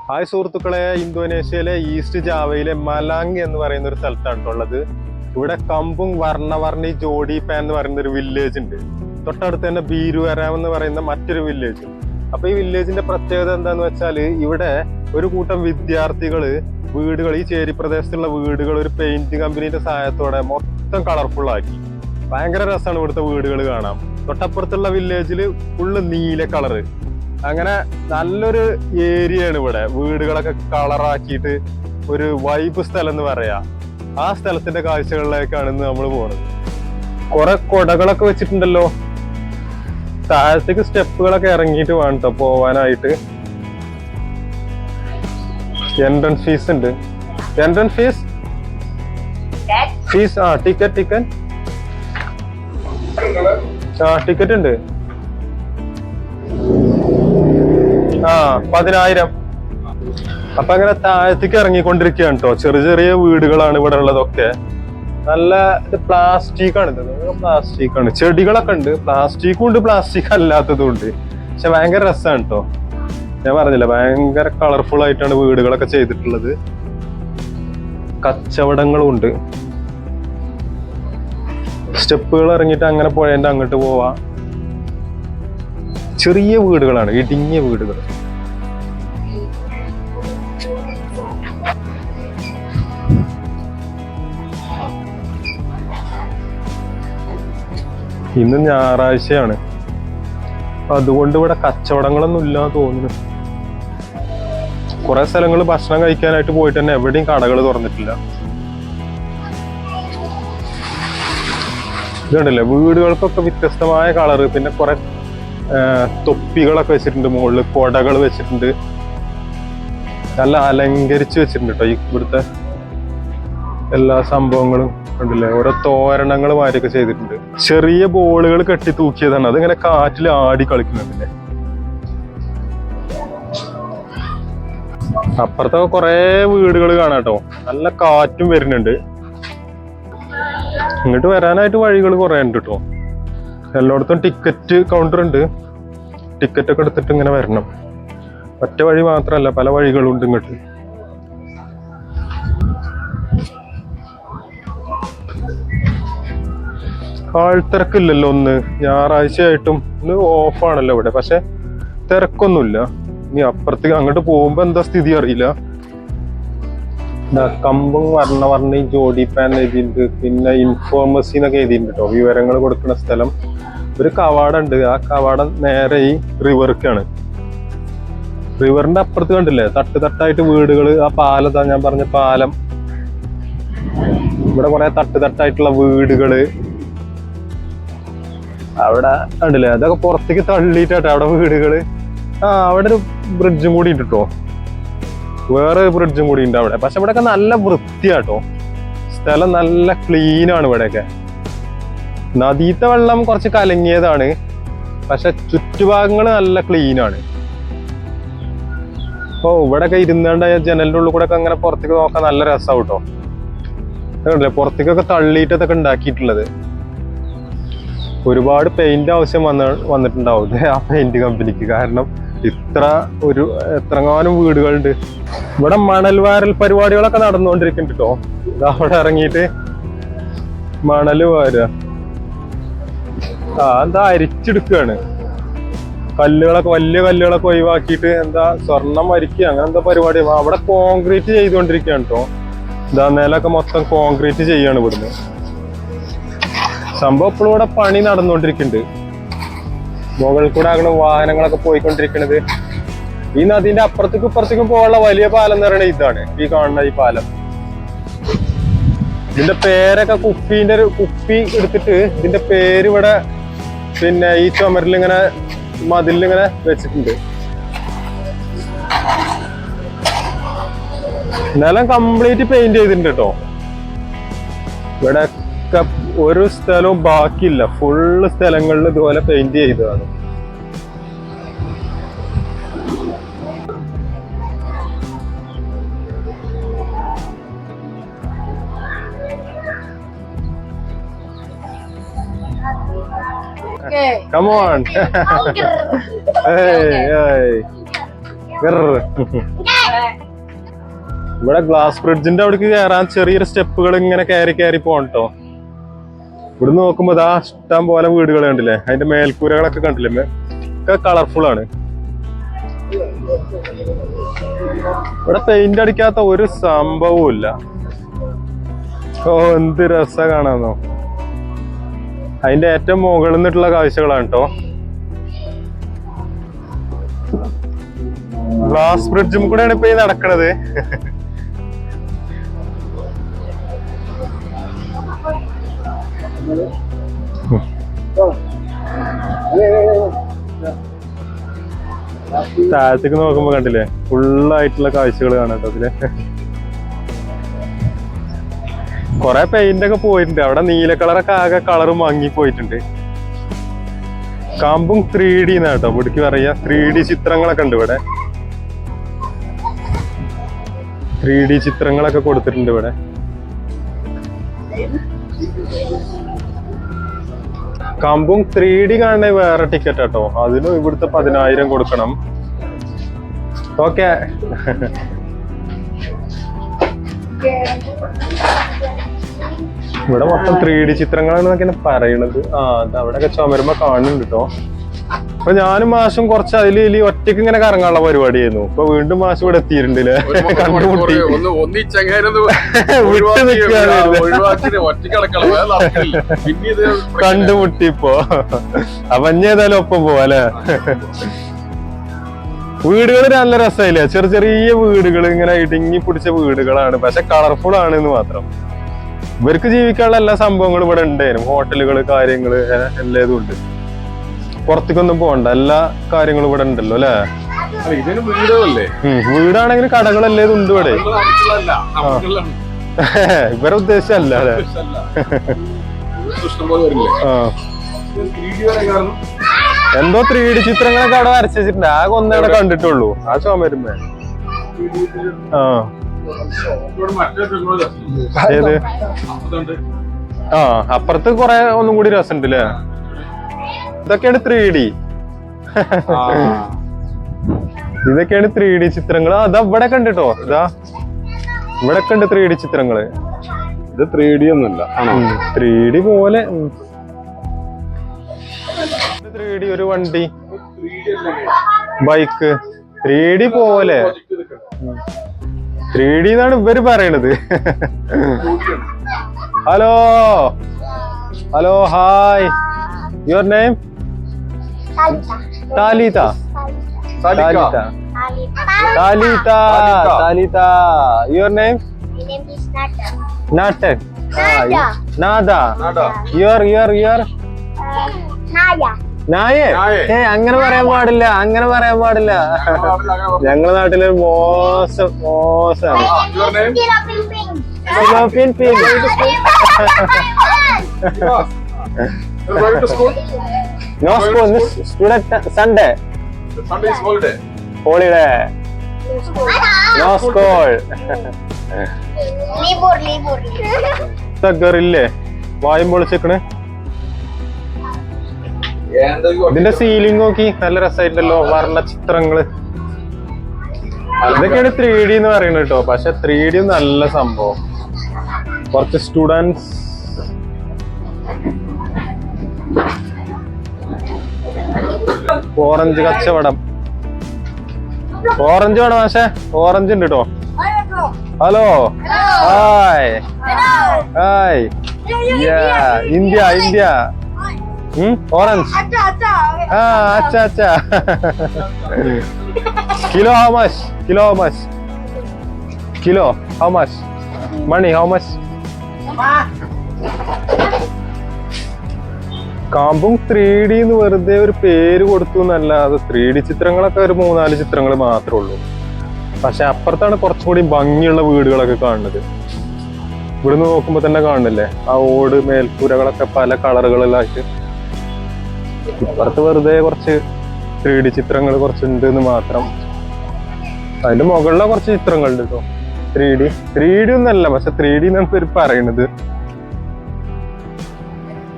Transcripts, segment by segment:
Hi സുഹൃത്തുക്കളെ, ഇന്തോനേഷ്യയിലെ east ജാവയിലെ Malang എന്ന് പറയുന്ന ഒരു സ്ഥലത്താണ് ഉള്ളത്. ഇവിടെ കമ്പുങ് വർണ്ണവർണ്ണി ജോഡിപാൻ എന്ന് പറയുന്ന ഒരു വില്ലേജ് ഉണ്ട്. തൊട്ടടുത്ത് തന്നെ ബീരുവരാം എന്ന് പറയുന്ന മറ്റൊരു വില്ലേജ്. അപ്പൊ ഈ വില്ലേജിന്റെ പ്രത്യേകത എന്താന്ന് വെച്ചാൽ ഇവിടെ ഒരു കൂട്ടം വിദ്യാർത്ഥികള് വീടുകൾ, ഈ ചേരി പ്രദേശത്തുള്ള വീടുകൾ ഒരു പെയിന്റ് കമ്പനിയുടെ സഹായത്തോടെ മൊത്തം കളർഫുൾ ആക്കി. ഭയങ്കര രസമാണ് ഇവിടുത്തെ വീടുകൾ കാണാം. തൊട്ടപ്പുറത്തുള്ള വില്ലേജിൽ ഫുള്ള് നീല കളറ്. അങ്ങനെ നല്ലൊരു ഏരിയയാണ് ഇവിടെ. വീടുകളൊക്കെ കളറാക്കിയിട്ട് ഒരു വൈബ് സ്ഥലം എന്ന് പറയാ. ആ സ്ഥലത്തിന്റെ കാഴ്ചകളിലേക്കാണ് ഇന്ന് നമ്മൾ പോകുന്നത്. കുറെ കൊടകളൊക്കെ വെച്ചിട്ടുണ്ടല്ലോ. താഴത്തേക്ക് സ്റ്റെപ്പുകളൊക്കെ ഇറങ്ങിയിട്ട് വേണം പോവാനായിട്ട്. എൻട്രൻസ് ഫീസ് ഉണ്ട്. എൻട്രൻസ് ഫീസ് ടിക്കറ്റ് ടിക്കറ്റ് ഉണ്ട്. 10,000. അപ്പൊ അങ്ങനെ താഴത്തേക്ക് ഇറങ്ങിക്കൊണ്ടിരിക്കുകയാണ് കേട്ടോ. ചെറിയ ചെറിയ വീടുകളാണ് ഇവിടെ ഉള്ളതൊക്കെ. നല്ല പ്ലാസ്റ്റിക് ആണ്. പ്ലാസ്റ്റിക് ആണ്. ചെടികളൊക്കെ ഉണ്ട്. പ്ലാസ്റ്റിക്കും ഉണ്ട്, പ്ലാസ്റ്റിക് അല്ലാത്തതും ഉണ്ട്. പക്ഷെ ഭയങ്കര രസമാണ് കേട്ടോ. ഞാൻ പറഞ്ഞില്ല, ഭയങ്കര കളർഫുൾ ആയിട്ടാണ് വീടുകളൊക്കെ ചെയ്തിട്ടുള്ളത്. കച്ചവടങ്ങളും ഉണ്ട്. സ്റ്റെപ്പുകൾ ഇറങ്ങിയിട്ട് അങ്ങനെ പോയതിന്റെ അങ്ങോട്ട് പോവാ. ചെറിയ വീടുകളാണ്, ഇടുങ്ങിയ വീടുകൾ. ഇന്ന് ഞായറാഴ്ചയാണ്, അതുകൊണ്ട് ഇവിടെ കച്ചവടങ്ങളൊന്നും ഇല്ലാന്ന് തോന്നുന്നു. കുറെ സ്ഥലങ്ങൾ ഭക്ഷണം കഴിക്കാനായിട്ട് പോയിട്ട് തന്നെ എവിടെയും കടകൾ തുറന്നിട്ടില്ല. ഇതുണ്ടല്ലേ, വീടുകൾക്കൊക്കെ വ്യത്യസ്തമായ കളറ്. പിന്നെ കുറെ തൊപ്പികളൊക്കെ വെച്ചിട്ടുണ്ട്, മുകളിൽ കൊടകൾ വെച്ചിട്ടുണ്ട്. നല്ല അലങ്കരിച്ച് വെച്ചിട്ടുണ്ട് കേട്ടോ ഇവിടുത്തെ എല്ലാ സംഭവങ്ങളും. കണ്ടില്ലേ, ഓരോ തോരണങ്ങൾ മാതിരിയൊക്കെ ചെയ്തിട്ടുണ്ട്. ചെറിയ ബോളുകൾ കെട്ടി തൂക്കിയതാണ്. അതിങ്ങനെ കാറ്റിൽ ആടി കളിക്കുന്നുണ്ടല്ലേ. അപ്പുറത്തൊക്കെ കുറെ വീടുകൾ കാണാട്ടോ. നല്ല കാറ്റും വരുന്നുണ്ട്. ഇങ്ങോട്ട് വരാനായിട്ട് വഴികൾ കുറെ ഉണ്ട് കേട്ടോ. എല്ലായിടത്തും ടിക്കറ്റ് കൗണ്ടർ ഉണ്ട്. ടിക്കറ്റ് ഒക്കെ എടുത്തിട്ട് ഇങ്ങനെ വരണം. ഒറ്റ വഴി മാത്രമല്ല, പല വഴികളും ഉണ്ട് ഇങ്ങോട്ട്. ആൾത്തിരക്കില്ലല്ലോ. ഒന്ന് ഞായറാഴ്ചയായിട്ടും ഇന്ന് ഓഫാണല്ലോ ഇവിടെ. പക്ഷെ തിരക്കൊന്നുമില്ല. ഇനി അപ്പുറത്തേക്ക് അങ്ങോട്ട് പോകുമ്പോ എന്താ സ്ഥിതി അറിയില്ല. കമ്പുങ് വർണ്ണവർണ്ണി ജോഡിപാൻ എഴുതിയിട്ടുണ്ട്. പിന്നെ ഇൻഫോർമസി എന്നൊക്കെ എഴുതിയിട്ടുണ്ട് കേട്ടോ. വിവരങ്ങൾ കൊടുക്കുന്ന സ്ഥലം. ഒരു കവാടം ഉണ്ട്. ആ കവാടം നേരെ ഈ റിവർക്കാണ്. റിവറിന്റെ അപ്പുറത്ത് കണ്ടില്ലേ, തട്ടായിട്ട് വീടുകൾ. ആ പാലത്താ ഞാൻ പറഞ്ഞ പാലം. ഇവിടെ കുറെ തട്ടായിട്ടുള്ള വീടുകള്. അവിടെ കണ്ടില്ലേ, അതൊക്കെ പുറത്തേക്ക് തള്ളിയിട്ടാട്ടോ അവിടെ വീടുകള്. അവിടെ ഒരു ബ്രിഡ്ജും കൂടി ഉണ്ട് കേട്ടോ. വേറെ ബ്രിഡ്ജും കൂടി ഉണ്ട് അവിടെ. പക്ഷെ ഇവിടെയൊക്കെ നല്ല വൃത്തിയാട്ടോ. സ്ഥലം നല്ല ക്ലീൻ ആണ് ഇവിടെയൊക്കെ. നദീത്തെ വെള്ളം കുറച്ച് കലങ്ങിയതാണ്, പക്ഷെ ചുറ്റുഭാഗങ്ങൾ നല്ല ക്ലീൻ ആണ്. അപ്പൊ ഇവിടെയൊക്കെ ഇരുന്നാണ്ട് ജനലിന്റെ ഉള്ളിൽ കൂടെ ഒക്കെ അങ്ങനെ പുറത്തേക്ക് നോക്കാൻ നല്ല രസമാവും കേട്ടോ. അതുകൊണ്ടല്ലേ പുറത്തേക്കൊക്കെ തള്ളിയിട്ടതൊക്കെ ഉണ്ടാക്കിയിട്ടുള്ളത്. ഒരുപാട് പെയിന്റ് ആവശ്യം വന്നിട്ടുണ്ടാവും ആ പെയിന്റ് കമ്പനിക്ക്. കാരണം എത്രങ്ങാനും വീടുകളുണ്ട് ഇവിടെ. മണൽ വാരൽ പരിപാടികളൊക്കെ നടന്നുകൊണ്ടിരിക്കുന്നുണ്ട് കേട്ടോ. അവിടെ ഇറങ്ങിയിട്ട് മണല് വാരുക. എന്താ അരിച്ചെടുക്കുകയാണ്. കല്ലുകളൊക്കെ, വലിയ കല്ലുകളൊക്കെ ഒഴിവാക്കിയിട്ട് എന്താ സ്വർണം അരിക്കുക, അങ്ങനെ എന്താ പരിപാടി. അവിടെ കോൺക്രീറ്റ് ചെയ്തുകൊണ്ടിരിക്കുകയാണ് കേട്ടോ. എന്താ നിലൊക്കെ മൊത്തം കോൺക്രീറ്റ് ചെയ്യാണ് ഇവിടുന്ന്. സംഭവം ഇപ്പോഴും ഇവിടെ പണി നടന്നുകൊണ്ടിരിക്കുന്നുണ്ട്. മുകളിൽ കൂടെ ആകണം വാഹനങ്ങളൊക്കെ പോയിക്കൊണ്ടിരിക്കുന്നത്. ഈ നദീന്റെ അപ്പുറത്തേക്കും ഇപ്പുറത്തേക്കും പോകാനുള്ള വലിയ പാലം എന്ന് പറയുന്നത് ഇതാണ്, ഈ കാണുന്ന ഈ പാലം. ഇതിന്റെ പേരൊക്കെ കുപ്പിന്റെ ഒരു കുപ്പി എടുത്തിട്ട് ഇതിന്റെ പേര് ഇവിടെ പിന്നെ ഈ ചുമരിലിങ്ങനെ മതിലിങ്ങനെ വെച്ചിട്ടുണ്ട്. നിലം കംപ്ലീറ്റ് പെയിന്റ് ചെയ്തിട്ടുണ്ട് കേട്ടോ. ഇവിടെ ഒരു സ്ഥലവും ബാക്കിയില്ല. ഫുള്ള് സ്ഥലങ്ങളിൽ ഇതുപോലെ പെയിന്റ് ചെയ്തതാണ്. Come on. Hey, hey. ഇവിടെ ഗ്ലാസ് ബ്രിഡ്ജിന്റെ അവിടേക്ക് കയറാൻ ചെറിയൊരു സ്റ്റെപ്പുകൾ ഇങ്ങനെ കയറി പോകട്ടോ. ഇവിടെ നോക്കുമ്പോ ഇതാ ഇഷ്ടം പോലെ വീടുകൾ കണ്ടില്ലേ, അതിന്റെ മേൽക്കൂരകളൊക്കെ കണ്ടില്ലേ, ഒക്കെ കളർഫുൾ ആണ്. ഇവിടെ പെയിന്റ് അടിക്കാത്ത ഒരു സംഭവവും ഇല്ല. ഓ എന്ത് രസ കാണാന്നോ. അതിന്റെ ഏറ്റവും മുകളിൽ നിന്നിട്ടുള്ള കാഴ്ചകളാണ് കേട്ടോ. ഗ്ലാസ് ബ്രിഡ്ജും കൂടെയാണ് ഇപ്പൊ ഈ നടക്കണത്. താഴത്തേക്ക് നോക്കുമ്പോ കണ്ടില്ലേ ഫുള്ളായിട്ടുള്ള കാഴ്ചകൾ കാണാം അതില്. കൊറേ പെയിന്റ് ഒക്കെ പോയിട്ടുണ്ട്. അവിടെ നീല കളറൊക്കെ ആകെ കളറ് മങ്ങി പോയിട്ടുണ്ട്. കാമ്പും 3D എന്നാട്ടോ ഇവിടേക്ക് പറയാ. 3D ചിത്രങ്ങളൊക്കെ ഉണ്ട് ഇവിടെ. 3D ചിത്രങ്ങളൊക്കെ കൊടുത്തിട്ടുണ്ട് ഇവിടെ. കാമ്പും 3D കാണണേ വേറെ ടിക്കറ്റ് കേട്ടോ. അതിനും ഇവിടുത്തെ 10,000 കൊടുക്കണം. ഓക്കെ, ഇവിടെ മൊത്തം 3D ചിത്രങ്ങളാണെന്നൊക്കെയാണ് പറയണത്. അവിടെയൊക്കെ ചുമരുമ്പോ കാണുന്നുണ്ട് കേട്ടോ. അപ്പൊ ഞാനും മാഷും കുറച്ച് അതില് ഒറ്റയ്ക്ക് ഇങ്ങനെ കറങ്ങാനുള്ള പരിപാടിയായിരുന്നു. ഇപ്പൊ വീണ്ടും മാഷ് ഇവിടെ എത്തിയിട്ടുണ്ടല്ലേ. കണ്ടുമുട്ടി കണ്ടുമുട്ടി ഇപ്പൊ. അപ്പൊ ഇനി ഏതായാലും ഒപ്പം പോവാല്ലേ. വീടുകൾ നല്ല രസമില്ലേ, ചെറിയ ചെറിയ വീടുകൾ, ഇങ്ങനെ ഇടുങ്ങി പിടിച്ച വീടുകളാണ്. പക്ഷെ കളർഫുൾ ആണ് എന്ന് മാത്രം. ഇവർക്ക് ജീവിക്കാനുള്ള എല്ലാ സംഭവങ്ങളും ഇവിടെ ഉണ്ടായിരുന്നു. ഹോട്ടലുകള്, കാര്യങ്ങള് എല്ലാം ഉണ്ട്. പുറത്തേക്കൊന്നും പോകണ്ട, എല്ലാ കാര്യങ്ങളും ഇവിടെ ഉണ്ടല്ലോ അല്ലേ. വീടാണെങ്കിൽ കടകളല്ലേ ഉണ്ട് ഇവിടെ. ഇവരെ ഉദ്ദേശമല്ല അല്ലേ. എന്തോ 3D ചിത്രങ്ങളൊക്കെ അവിടെ വരച്ചിട്ടുണ്ട്. ആകെ ഒന്നവിടെ കണ്ടിട്ടുള്ളൂ ആ ചുമരുമ്പോ. ഏത് അപ്പുറത്ത് കൊറേ ഒന്നും കൂടി രസമുണ്ട് അല്ലേ. ഇതൊക്കെയാണ് 3D. ഇതൊക്കെയാണ് 3D ചിത്രങ്ങൾ. അതാ ഇവിടെ കണ്ടിട്ടോ, ഇതാ ഇവിടെ കണ്ട് 3D ചിത്രങ്ങള്. ഇത് 3D ഒന്നുമല്ല, 3D പോലെ. 3D ഒരു വണ്ടി, ബൈക്ക് 3D പോലെ. 3D എന്നാണ് ഇവര് പറയണത്. Hello hello, hi. Your name? Talita. Talita. Talita. Your name? My name is Nata. Natak. Nada. Nada. Your Naya. നായേ. അങ്ങനെ പറയാൻ പാടില്ല, അങ്ങനെ പറയാൻ പാടില്ല. ഞങ്ങളുടെ നാട്ടില് മോശമാണ്. Philippine pig. No school. Student Sunday. Sunday is holiday. Holiday. No school. Libur. ഗറില്ലേ വായും പൊളിച്ചേക്കണ്. ഇതിന്റെ സീലിംഗ് നോക്കി, നല്ല രസമായിട്ടല്ലോ വർണ്ണ ചിത്രങ്ങള്. ഇതൊക്കെയാണ് 3D എന്ന് പറയുന്നത് കേട്ടോ. പക്ഷെ 3D നല്ല സംഭവം. കുറച്ച് സ്റ്റുഡൻസ് ഓറഞ്ച് കച്ചവടം. ഓറഞ്ച് വേണം പക്ഷെ ഓറഞ്ച് ഉണ്ട് കേട്ടോ. Hello, hi hi. India India. Orange. Acha. Kilo how much? Kilo how much? Money how much? കാമ്പും 3D എന്ന് വെറുതെ ഒരു പേര് കൊടുത്തു എന്നല്ലാതെ 3D ചിത്രങ്ങളൊക്കെ ഒരു 3-4 ചിത്രങ്ങൾ മാത്രമേ ഉള്ളൂ. പക്ഷെ അപ്പുറത്താണ് കുറച്ചുകൂടി ഭംഗിയുള്ള വീടുകളൊക്കെ കാണുന്നത്. ഇവിടുന്ന് നോക്കുമ്പോ തന്നെ കാണുന്നില്ലേ ആ ഓട് മേൽക്കൂരകളൊക്കെ പല കളറുകളിലായിട്ട്. ഇപ്പുറത്ത് വെറുതെ കുറച്ച് 3D ചിത്രങ്ങൾ കുറച്ചുണ്ട് എന്ന് മാത്രം. അതിന്റെ മുകളിലെ കുറച്ച് ചിത്രങ്ങളുണ്ട് കേട്ടോ. 3D ഒന്നല്ല, പക്ഷെ 3D എന്നാണ് ഇവർ പറയണത്.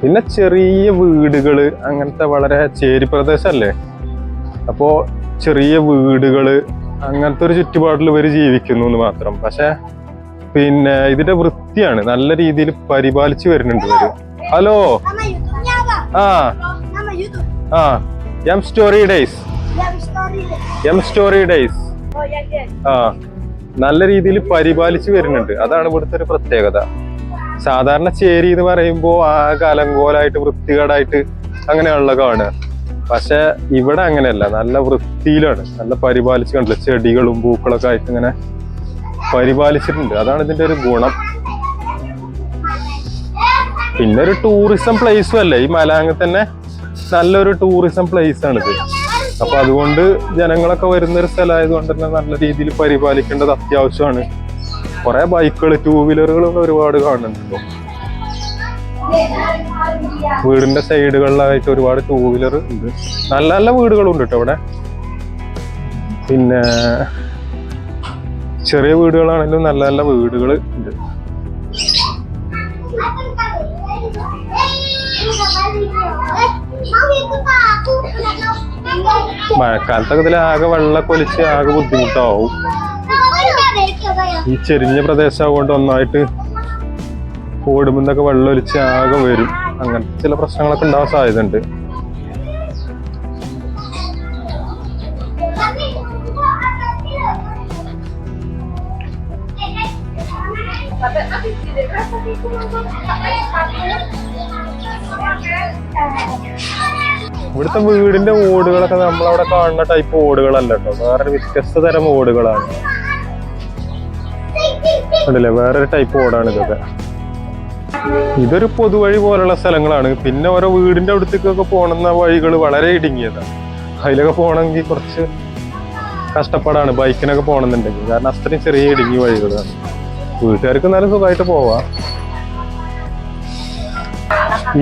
പിന്നെ ചെറിയ വീടുകള്, അങ്ങനത്തെ വളരെ ചേരി പ്രദേശല്ലേ, അപ്പോ ചെറിയ വീടുകള്, അങ്ങനത്തെ ഒരു ചുറ്റുപാടിൽ ഇവര് ജീവിക്കുന്നു എന്ന് മാത്രം. പക്ഷെ പിന്നെ ഇതിന്റെ വൃത്തിയാണ് നല്ല രീതിയിൽ പരിപാലിച്ചു വരുന്നുണ്ട് ഇവര്. Hello Nama YouTube-nya apa? ആ Nama YouTube. ആ M story days Yang story. M story days Oh ya dia. ആ നല്ല രീതിയിൽ പരിപാലിച്ചു വരുന്നുണ്ട്. അതാണ് ഇവിടുത്തെ ഒരു പ്രത്യേകത. സാധാരണ ചേരി എന്ന് പറയുമ്പോൾ ആകെ അലങ്കോലായിട്ട് വൃത്തികേടായിട്ട് അങ്ങനെയുള്ള കാണുക. പക്ഷെ ഇവിടെ അങ്ങനെയല്ല, നല്ല വൃത്തിയിലാണ്, നല്ല പരിപാലിച്ച് കണ്ടില്ല, ചെടികളും പൂക്കളൊക്കെ ആയിട്ട് ഇങ്ങനെ പരിപാലിച്ചിട്ടുണ്ട്. അതാണ് ഇതിന്റെ ഒരു ഗുണം. പിന്നെ ഒരു ടൂറിസം പ്ലേസും അല്ലേ ഈ മലാങ് തന്നെ, നല്ലൊരു ടൂറിസം പ്ലേസ് ആണിത്. അപ്പൊ അതുകൊണ്ട് ജനങ്ങളൊക്കെ വരുന്ന ഒരു സ്ഥലമായത് കൊണ്ട് തന്നെ നല്ല രീതിയിൽ പരിപാലിക്കേണ്ടത് അത്യാവശ്യമാണ്. കുറെ ബൈക്കുകൾ, ടൂ വീലറുകളൊക്കെ ഒരുപാട് കാണുന്നുണ്ട്. വീടിന്റെ സൈഡുകളിലായിട്ട് ഒരുപാട് ടൂ വീലർ ഉണ്ട്. നല്ല നല്ല വീടുകളുണ്ട് കേട്ടോ ഇവിടെ. പിന്നെ ചെറിയ വീടുകളാണെങ്കിലും നല്ല നല്ല വീടുകൾ ഉണ്ട്. മഴക്കാലത്തൊക്കെ ഇതിൽ ആകെ വെള്ളമൊക്കെ ഒലിച്ച് ആകെ ബുദ്ധിമുട്ടാവും. ഈ ചെരിഞ്ഞ പ്രദേശമാകൊണ്ട് ഒന്നായിട്ട് ഓടുമ്പോഴൊക്കെ വെള്ളം ഒലിച്ച് ആകെ വരും. അങ്ങനത്തെ ചില പ്രശ്നങ്ങളൊക്കെ ഉണ്ടാവാൻ സാധ്യതയുണ്ട്. ഇവിടുത്തെ വീടിന്റെ ഓടുകളൊക്കെ നമ്മളവിടെ കാണുന്ന ടൈപ്പ് ഓടുകളല്ല കേട്ടോ, വേറൊരു വ്യത്യസ്ത തരം ഓടുകളാണ്. ഉണ്ടല്ലേ, വേറൊരു ടൈപ്പ് ഓടാണ് ഇതൊക്കെ. ഇതൊരു പൊതുവഴി പോലുള്ള സ്ഥലങ്ങളാണ്. പിന്നെ ഓരോ വീടിന്റെ അടുത്തേക്കൊക്കെ പോണുന്ന വഴികൾ വളരെ ഇടുങ്ങിയതാണ്. അതിലൊക്കെ പോകണമെങ്കിൽ കുറച്ച് കഷ്ടപ്പാടാണ് ബൈക്കിനൊക്കെ പോകണമെന്നുണ്ടെങ്കിൽ, കാരണം അത്രയും ചെറിയ ഇടുങ്ങിയ വഴികളാണ്. വീട്ടുകാർക്ക് നല്ല സുഖമായിട്ട് പോവാം.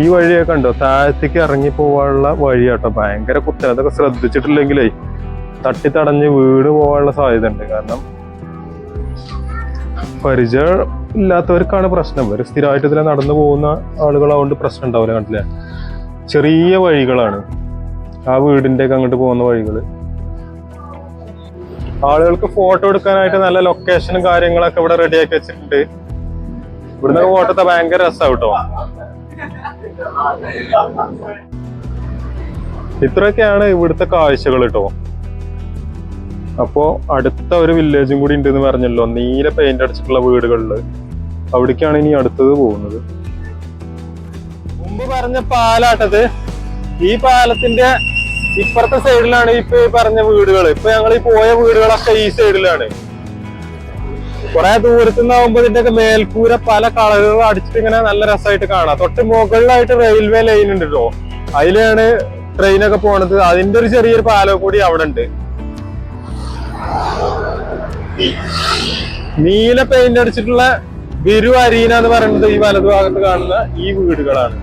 ഈ വഴിയൊക്കെ ഉണ്ടോ, താഴത്തേക്ക് ഇറങ്ങി പോവാനുള്ള വഴിയാട്ടോ, ഭയങ്കര കുത്തനെ. അതൊക്കെ ശ്രദ്ധിച്ചിട്ടില്ലെങ്കിലേ തട്ടിത്തടഞ്ഞ് വീട് പോകാനുള്ള സാധ്യത ഉണ്ട്. കാരണം പരിചയം ഇല്ലാത്തവർക്കാണ് പ്രശ്നം. ഇവർ സ്ഥിരമായിട്ട് ഇതിലെ നടന്നു പോകുന്ന ആളുകളാവുകൊണ്ട് പ്രശ്നം ഉണ്ടാവില്ല. കണ്ടില്ലേ, ചെറിയ വഴികളാണ് ആ വീടിന്റെ ഒക്കെ അങ്ങോട്ട് പോകുന്ന വഴികള്. ആളുകൾക്ക് ഫോട്ടോ എടുക്കാനായിട്ട് നല്ല ലൊക്കേഷനും കാര്യങ്ങളൊക്കെ ഇവിടെ റെഡിയാക്കി വെച്ചിട്ടുണ്ട്. ഇവിടുന്ന് ഫോട്ടോ ഭയങ്കര രസമാണ് കേട്ടോ. ഇത്രയൊക്കെയാണ് ഇവിടുത്തെ കാഴ്ചകൾ കേട്ടോ. അപ്പോ അടുത്ത ഒരു വില്ലേജും കൂടി ഉണ്ടെന്ന് പറഞ്ഞല്ലോ, നീല പെയിന്റ് അടിച്ചിട്ടുള്ള വീടുകളില്. അവിടേക്കാണ് ഇനി അടുത്തത് പോകുന്നത്. മുമ്പ് പറഞ്ഞ പാലാട്ടത്. ഈ പാലത്തിന്റെ ഇപ്പുറത്തെ സൈഡിലാണ് ഇപ്പൊ ഈ പറഞ്ഞ വീടുകൾ. ഇപ്പൊ ഞങ്ങൾ ഈ പോയ വീടുകളൊക്കെ ഈ സൈഡിലാണ്. കുറെ ദൂരത്തു നിന്നാവുമ്പോ ഇതിന്റെയൊക്കെ മേൽക്കൂര പല കളറുകൾ അടിച്ചിട്ട് ഇങ്ങനെ നല്ല രസമായിട്ട് കാണാം. തൊട്ട് മുകളിലായിട്ട് റെയിൽവേ ലൈൻ ഉണ്ട് കേട്ടോ, അതിലാണ് ട്രെയിനൊക്കെ പോണത്. അതിന്റെ ഒരു ചെറിയൊരു പാലം കൂടി അവിടെ ഉണ്ട്. നീല പെയിന്റ് അടിച്ചിട്ടുള്ള ബിരു അരീന എന്ന് പറയുന്നത് ഈ വലതുഭാഗത്ത് കാണുന്ന ഈ വീടുകളാണ്.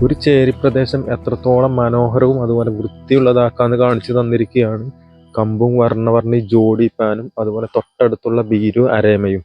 ഒരു ചേരി പ്രദേശം എത്രത്തോളം മനോഹരവും അതുപോലെ വൃത്തിയുള്ളതാക്കാന്ന് കാണിച്ചു തന്നിരിക്കുകയാണ് കമ്പും വർണ്ണവർണ്ണി ജോഡി പാനും അതുപോലെ തൊട്ടടുത്തുള്ള ബീരു അരേമയും.